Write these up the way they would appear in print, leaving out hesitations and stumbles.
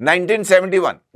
1971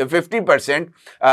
50%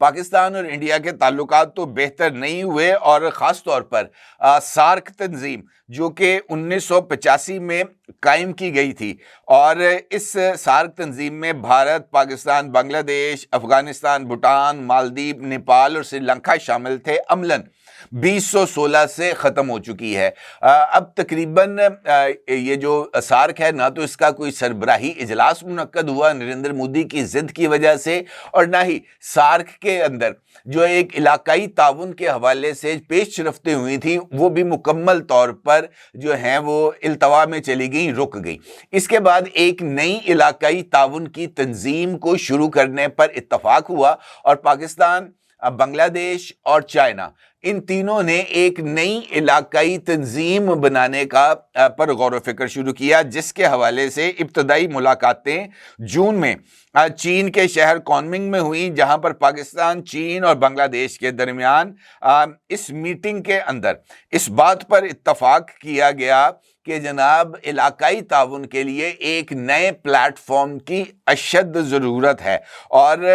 پاکستان اور انڈیا کے تعلقات تو بہتر نہیں ہوئے، اور خاص طور پر سارک تنظیم جو کہ 1985 میں قائم کی گئی تھی، اور اس سارک تنظیم میں بھارت، پاکستان، بنگلہ دیش، افغانستان، بھوٹان، مالدیپ، نیپال اور سری لنکا شامل تھے، عملاً 2016 سے ختم ہو چکی ہے۔ اب تقریباً یہ جو سارک ہے، نہ تو اس کا کوئی سربراہی اجلاس منعقد ہوا نریندر مودی کی ضد کی وجہ سے، اور نہ ہی سارک کے اندر جو ایک علاقائی تعاون کے حوالے سے پیش رفتیں ہوئی تھیں وہ بھی مکمل طور پر جو ہیں وہ التوا میں چلی گئیں، رک گئی۔ اس کے بعد ایک نئی علاقائی تعاون کی تنظیم کو شروع کرنے پر اتفاق ہوا، اور پاکستان، بنگلہ دیش اور چائنا، ان تینوں نے ایک نئی علاقائی تنظیم بنانے کا پر غور و فکر شروع کیا، جس کے حوالے سے ابتدائی ملاقاتیں جون میں چین کے شہر کونمنگ میں ہوئیں، جہاں پر پاکستان، چین اور بنگلہ دیش کے درمیان اس میٹنگ کے اندر اس بات پر اتفاق کیا گیا کہ جناب علاقائی تعاون کے لیے ایک نئے پلیٹ فارم کی اشد ضرورت ہے، اور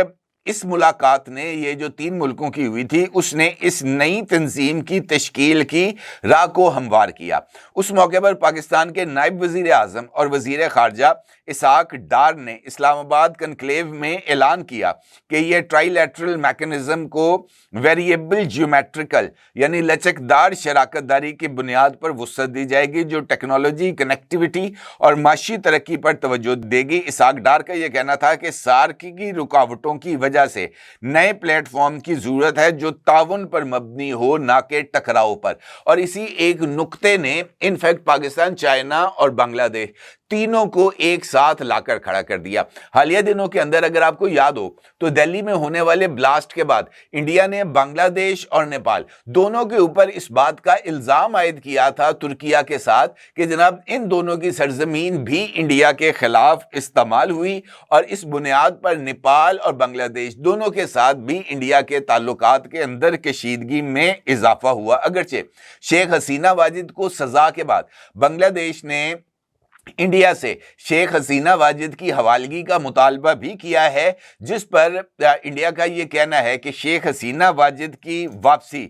اس ملاقات نے، یہ جو 3 ملکوں کی ہوئی تھی، اس نے اس نئی تنظیم کی تشکیل کی راہ کو ہموار کیا۔ اس موقع پر پاکستان کے نائب وزیر اعظم اور وزیر خارجہ اسحاق ڈار نے اسلام آباد کنکلیو میں اعلان کیا کہ یہ ٹرائی لیٹرل میکنزم کو ویریبل جیومیٹریکل یعنی لچکدار شراکت داری کی بنیاد پر وسعت دی جائے گی، جو ٹیکنالوجی، کنیکٹیوٹی اور معاشی ترقی پر توجہ دے گی۔ اسحاق ڈار کا یہ کہنا تھا کہ سارک کی رکاوٹوں کی وجہ سے نئے پلیٹ فارم کی ضرورت ہے جو تعاون پر مبنی ہو، نہ کہ ٹکراؤ پر، اور اسی ایک نقطے نے انفیکٹ پاکستان، چائنا اور بنگلہ دیش تینوں کو ایک ساتھ لا کر کھڑا کر دیا۔ حالیہ دنوں کے اندر اگر آپ کو یاد ہو تو دہلی میں ہونے والے بلاسٹ کے بعد انڈیا نے بنگلہ دیش اور نیپال دونوں کے اوپر اس بات کا الزام عائد کیا تھا ترکیہ کے ساتھ کہ جناب ان دونوں کی سرزمین بھی انڈیا کے خلاف استعمال ہوئی، اور اس بنیاد پر نیپال اور بنگلہ دیش دونوں کے ساتھ بھی انڈیا کے تعلقات کے اندر کشیدگی میں اضافہ ہوا۔ اگرچہ شیخ حسینہ واجد کو سزا کے بعد بنگلہ دیش نے انڈیا سے شیخ حسینہ واجد کی حوالگی کا مطالبہ بھی کیا ہے، جس پر انڈیا کا یہ کہنا ہے کہ شیخ حسینہ واجد کی واپسی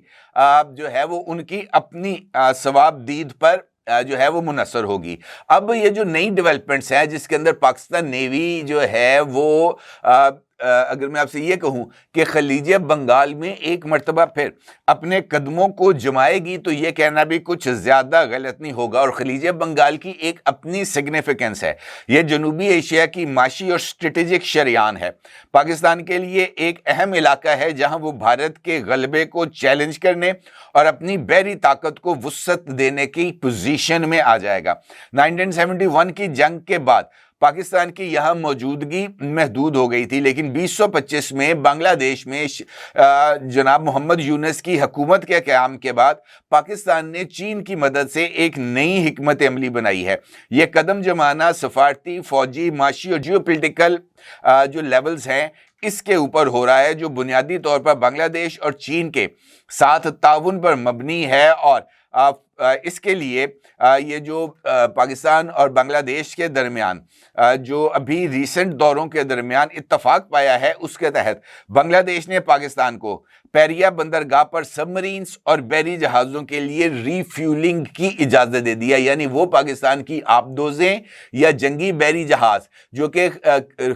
جو ہے وہ ان کی اپنی ثواب دید پر جو ہے وہ منحصر ہوگی۔ اب یہ جو نئی ڈیولپمنٹس ہیں جس کے اندر پاکستان نیوی جو ہے وہ اگر میں آپ سے یہ کہوں کہ خلیج بنگال میں ایک مرتبہ پھر اپنے قدموں کو جمائے گی تو یہ کہنا بھی کچھ زیادہ غلط نہیں ہوگا، اور خلیج بنگال کی ایک اپنی سگنیفیکنس ہے۔ یہ جنوبی ایشیا کی معاشی اور اسٹریٹجک شریان ہے، پاکستان کے لیے ایک اہم علاقہ ہے جہاں وہ بھارت کے غلبے کو چیلنج کرنے اور اپنی بحری طاقت کو وسعت دینے کی پوزیشن میں آ جائے گا۔ 1971 کی جنگ کے بعد پاکستان کی یہاں موجودگی محدود ہو گئی تھی، لیکن 2025 میں بنگلہ دیش میں جناب محمد یونس کی حکومت کے قیام کے بعد پاکستان نے چین کی مدد سے ایک نئی حکمت عملی بنائی ہے۔ یہ قدم جمانا سفارتی، فوجی، معاشی اور جیو پولیٹیکل جو لیولز ہیں اس کے اوپر ہو رہا ہے، جو بنیادی طور پر بنگلہ دیش اور چین کے ساتھ تعاون پر مبنی ہے، اور اس کے لیے یہ جو پاکستان اور بنگلہ دیش کے درمیان جو ابھی ریسنٹ دوروں کے درمیان اتفاق پایا ہے، اس کے تحت بنگلہ دیش نے پاکستان کو پیریا بندرگاہ پر سبمرینز اور بحری جہازوں کے لیے ری فیولنگ کی اجازت دے دیا، یعنی وہ پاکستان کی آبدوزیں یا جنگی بحری جہاز جو کہ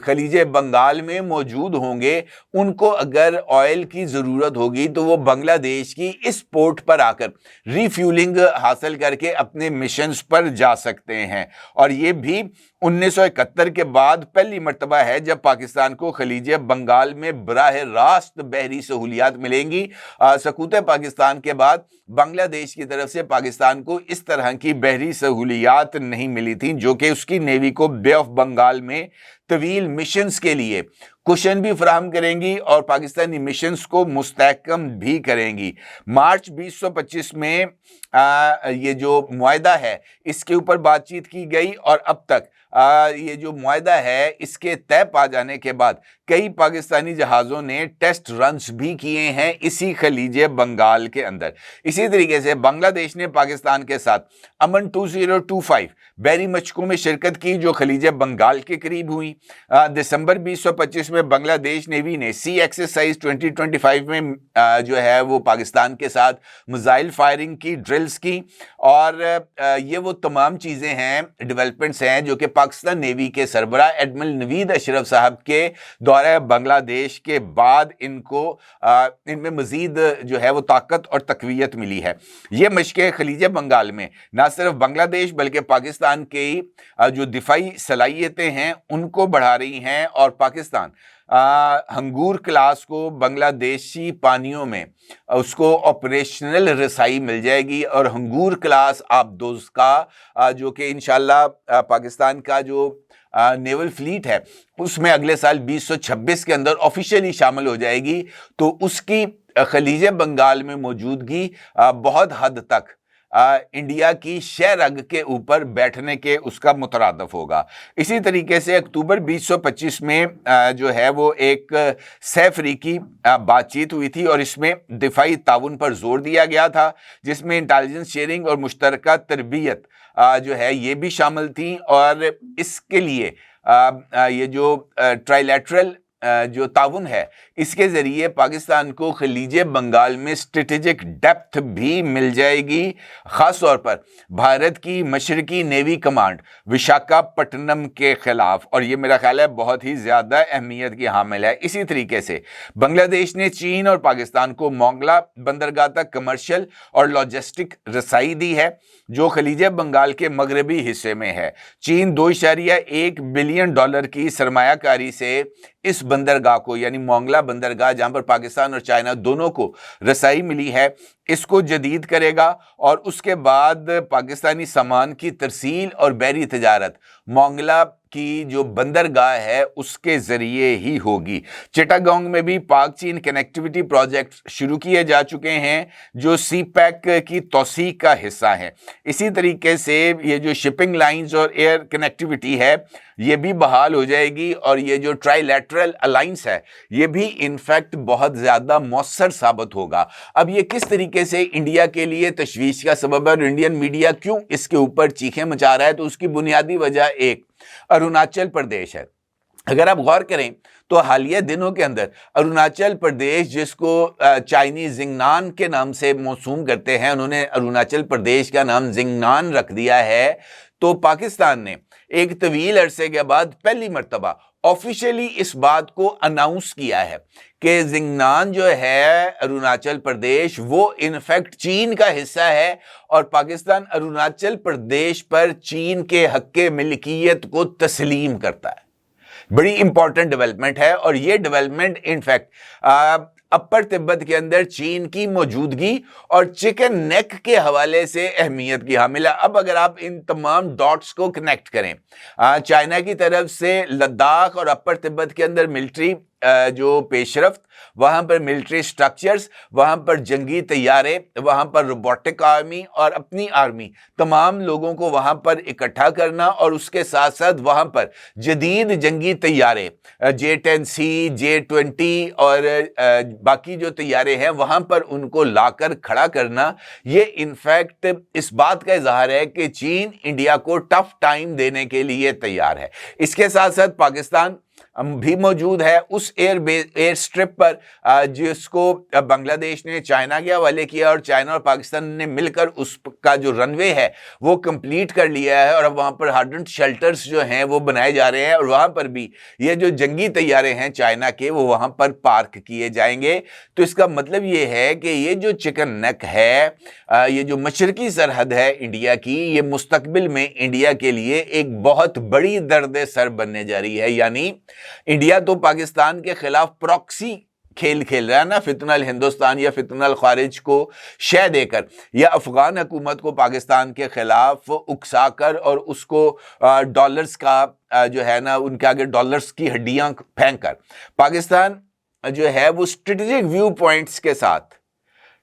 خلیج بنگال میں موجود ہوں گے، ان کو اگر آئل کی ضرورت ہوگی تو وہ بنگلہ دیش کی اس پورٹ پر آ کر ری فیولنگ حاصل کر کے اپنے مشنز پر جا سکتے ہیں۔ اور یہ بھی 1971 کے بعد پہلی مرتبہ ہے جب پاکستان کو خلیج بنگال میں براہ راست بحری سہولیات ملیں گی۔ سقوط پاکستان کے بعد بنگلہ دیش کی طرف سے پاکستان کو اس طرح کی بحری سہولیات نہیں ملی تھیں جو کہ اس کی نیوی کو بے آف بنگال میں طویل مشنز کے لیے کوشن بھی فراہم کریں گی اور پاکستانی مشنز کو مستحکم بھی کریں گی۔ مارچ 2025 میں یہ جو معاہدہ ہے اس کے اوپر بات چیت کی گئی، اور اب تک یہ جو معاہدہ ہے اس کے طے پا جانے کے بعد کئی پاکستانی جہازوں نے ٹیسٹ رنز بھی کیے ہیں اسی خلیج بنگال کے اندر۔ اسی طریقے سے بنگلہ دیش نے پاکستان کے ساتھ امن 2025 بحری مشقوں میں شرکت کی جو خلیج بنگال کے قریب ہوئی۔ دسمبر 2025 میں بنگلہ دیش نیوی نے سی ایکسرسائز 2025 میں جو ہے وہ پاکستان کے ساتھ میزائل فائرنگ کی، ڈرلز کی، اور یہ وہ تمام چیزیں ہیں، ڈیولپمنٹس ہیں جو کہ پاکستان نیوی کے سربراہ ایڈمرل نوید اشرف صاحب کے دورہ بنگلہ دیش کے بعد ان میں مزید جو ہے وہ طاقت اور تقویت ملی ہے۔ یہ مشقیں خلیج بنگال میں نہ صرف بنگلہ دیش بلکہ پاکستان کی جو دفاعی صلاحیتیں ہیں ان کو بڑھا رہی ہیں، اور پاکستان ہنگور کلاس کو بنگلہ دیشی پانیوں میں اس کو آپریشنل رسائی مل جائے گی، اور ہنگور کلاس آبدوز کا جو کہ انشاءاللہ پاکستان کا جو نیول فلیٹ ہے اس میں اگلے سال 2026 کے اندر آفیشیلی شامل ہو جائے گی، تو اس کی خلیج بنگال میں موجودگی بہت حد تک انڈیا کی شہ رگ کے اوپر بیٹھنے کے اس کا مترادف ہوگا۔ اسی طریقے سے اکتوبر 2025 میں جو ہے وہ ایک سہ افریقی بات چیت ہوئی تھی، اور اس میں دفاعی تعاون پر زور دیا گیا تھا، جس میں انٹیلیجنس شیئرنگ اور مشترکہ تربیت جو ہے یہ بھی شامل تھیں، اور اس کے لیے یہ جو ٹرائیلیٹرل جو تعاون ہے اس کے ذریعے پاکستان کو خلیج بنگال میں اسٹریٹجک ڈیپتھ بھی مل جائے گی، خاص طور پر بھارت کی مشرقی نیوی کمانڈ وشاکھاپٹنم کے خلاف، اور یہ میرا خیال ہے بہت ہی زیادہ اہمیت کی حامل ہے۔ اسی طریقے سے بنگلہ دیش نے چین اور پاکستان کو مونگلا بندرگاہ تک کمرشل اور لاجسٹک رسائی دی ہے جو خلیج بنگال کے مغربی حصے میں ہے۔ چین $2.1 بلین کی سرمایہ کاری سے اس بندرگاہ کو، یعنی مونگلا بندرگاہ جہاں پر پاکستان اور چائنا دونوں کو رسائی ملی ہے، اس کو جدید کرے گا، اور اس کے بعد پاکستانی سامان کی ترسیل اور بحری تجارت مونگلا کی جو بندرگاہ ہے اس کے ذریعے ہی ہوگی۔ چٹاگانگ میں بھی پاک چین کنیکٹیوٹی پروجیکٹ شروع کیے جا چکے ہیں جو سی پیک کی توسیع کا حصہ ہیں۔ اسی طریقے سے یہ جو شپنگ لائنز اور ایئر کنیکٹیوٹی ہے یہ بھی بحال ہو جائے گی، اور یہ جو ٹرائی لیٹرل الائنس ہے یہ بھی انفیکٹ بہت زیادہ مؤثر ثابت ہوگا۔ اب یہ کس طریقے سے انڈیا کے لیے تشویش کا سبب ہے اور انڈین میڈیا کیوں اس کے اوپر چیخیں مچا رہا ہے، تو اس کی بنیادی وجہ ایک اروناچل پردیش ہے۔ اگر آپ غور کریں تو حالیہ دنوں کے اندر اروناچل پردیش، جس کو چائنی زنگنان کے نام سے موسوم کرتے ہیں، انہوں نے اروناچل پردیش کا نام زنگنان رکھ دیا ہے، تو پاکستان نے ایک طویل عرصے کے بعد پہلی مرتبہ آفیشیلی اس بات کو اناؤنس کیا ہے کہ زنگنان جو ہے اروناچل پردیش وہ انفیکٹ چین کا حصہ ہے، اور پاکستان اروناچل پردیش پر چین کے حق ملکیت کو تسلیم کرتا ہے۔ بڑی امپورٹنٹ ڈیولپمنٹ ہے، اور یہ ڈیولپمنٹ انفیکٹ اپر تبت کے اندر چین کی موجودگی اور چکن نیک کے حوالے سے اہمیت کی حامل ہے۔ اب اگر آپ ان تمام ڈاٹس کو کنیکٹ کریں، چائنا کی طرف سے لداخ اور اپر تبت کے اندر ملٹری جو پیش رفت، وہاں پر ملٹری سٹرکچرز، وہاں پر جنگی طیارے، وہاں پر روبوٹک آرمی اور اپنی آرمی، تمام لوگوں کو وہاں پر اکٹھا کرنا، اور اس کے ساتھ ساتھ وہاں پر جدید جنگی طیارے J-10C J-20 اور باقی جو طیارے ہیں وہاں پر ان کو لا کر کھڑا کرنا، یہ انفیکٹ اس بات کا اظہار ہے کہ چین انڈیا کو ٹف ٹائم دینے کے لیے تیار ہے۔ اس کے ساتھ ساتھ پاکستان بھی موجود ہے اس ایئر سٹرپ پر جس کو بنگلہ دیش نے چائنا کے حوالے کیا، اور چائنا اور پاکستان نے مل کر اس کا جو رن وے ہے وہ کمپلیٹ کر لیا ہے، اور اب وہاں پر ہارڈنڈ شیلٹرز جو ہیں وہ بنائے جا رہے ہیں، اور وہاں پر بھی یہ جو جنگی طیارے ہیں چائنا کے وہ وہاں پر پارک کیے جائیں گے۔ تو اس کا مطلب یہ ہے کہ یہ جو چکن نیک ہے، یہ جو مشرقی سرحد ہے انڈیا کی، یہ مستقبل میں انڈیا کے لیے ایک بہت بڑی درد سر بننے جا رہی ہے۔ یعنی انڈیا تو پاکستان کے خلاف پراکسی کھیل کھیل رہا ہے نا، فتنہ الہندوستان یا فتنہ الخارج کو شے دے کر، یا افغان حکومت کو پاکستان کے خلاف اکسا کر اور اس کو ڈالرز کا جو ہے نا ان کے آگے ڈالرز کی ہڈیاں پھینک کر، پاکستان جو ہے وہ اسٹریٹجک ویو پوائنٹس کے ساتھ،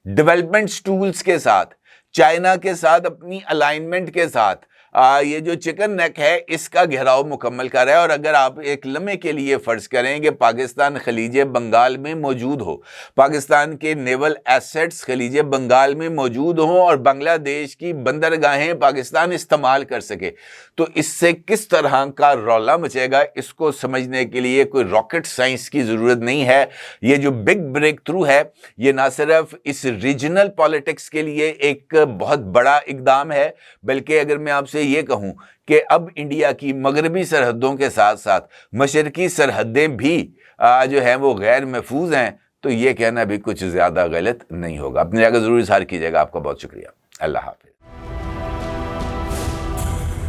ڈیولپمنٹ ٹولز کے ساتھ، چائنا کے ساتھ اپنی الائنمنٹ کے ساتھ، یہ جو چکن نیک ہے اس کا گھیراؤ مکمل کر رہا ہے. اور اگر آپ ایک لمحے کے لیے فرض کریں کہ پاکستان خلیج بنگال میں موجود ہو, پاکستان کے نیول ایسٹس خلیج بنگال میں موجود ہوں اور بنگلہ دیش کی بندرگاہیں پاکستان استعمال کر سکے, تو اس سے کس طرح کا رولا مچے گا, اس کو سمجھنے کے لیے کوئی راکٹ سائنس کی ضرورت نہیں ہے. یہ جو بگ بریک تھرو ہے یہ نہ صرف اس ریجنل پالیٹکس کے لیے ایک بہت بڑا اقدام ہے, بلکہ اگر میں آپ سے یہ کہوں کہ اب انڈیا کی مغربی سرحدوں کے ساتھ ساتھ مشرقی سرحدیں بھی جو ہیں وہ غیر محفوظ ہیں, تو یہ کہنا بھی کچھ زیادہ غلط نہیں ہوگا. اپنی جگہ ضرور اظہار کیجیے گا. آپ کا بہت شکریہ. اللہ حافظ.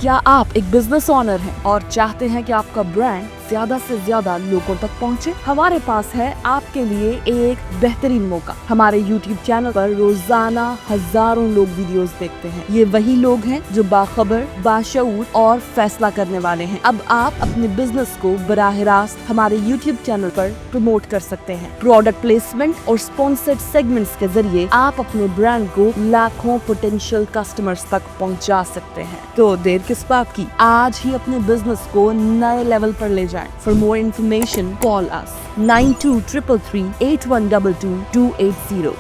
کیا آپ ایک بزنس اونر ہیں اور چاہتے ہیں کہ آپ کا برانڈ زیادہ سے زیادہ لوگوں تک پہنچے؟ ہمارے پاس ہے آپ کے لیے ایک بہترین موقع. ہمارے یوٹیوب چینل پر روزانہ ہزاروں لوگ ویڈیوز دیکھتے ہیں. یہ وہی لوگ ہیں جو باخبر, باشعور اور فیصلہ کرنے والے ہیں. اب آپ اپنے بزنس کو براہ راست ہمارے یوٹیوب چینل پر پروموٹ کر سکتے ہیں. پروڈکٹ پلیسمنٹ اور اسپانسرڈ سیگمنٹس کے ذریعے آپ اپنے برانڈ کو لاکھوں پوٹینشیل کسٹمرز تک پہنچا سکتے ہیں. تو دیر کس بات کی, آج ہی اپنے بزنس کو نئے لیول پر لے جائیں. For more information, call us 9233 8122 280.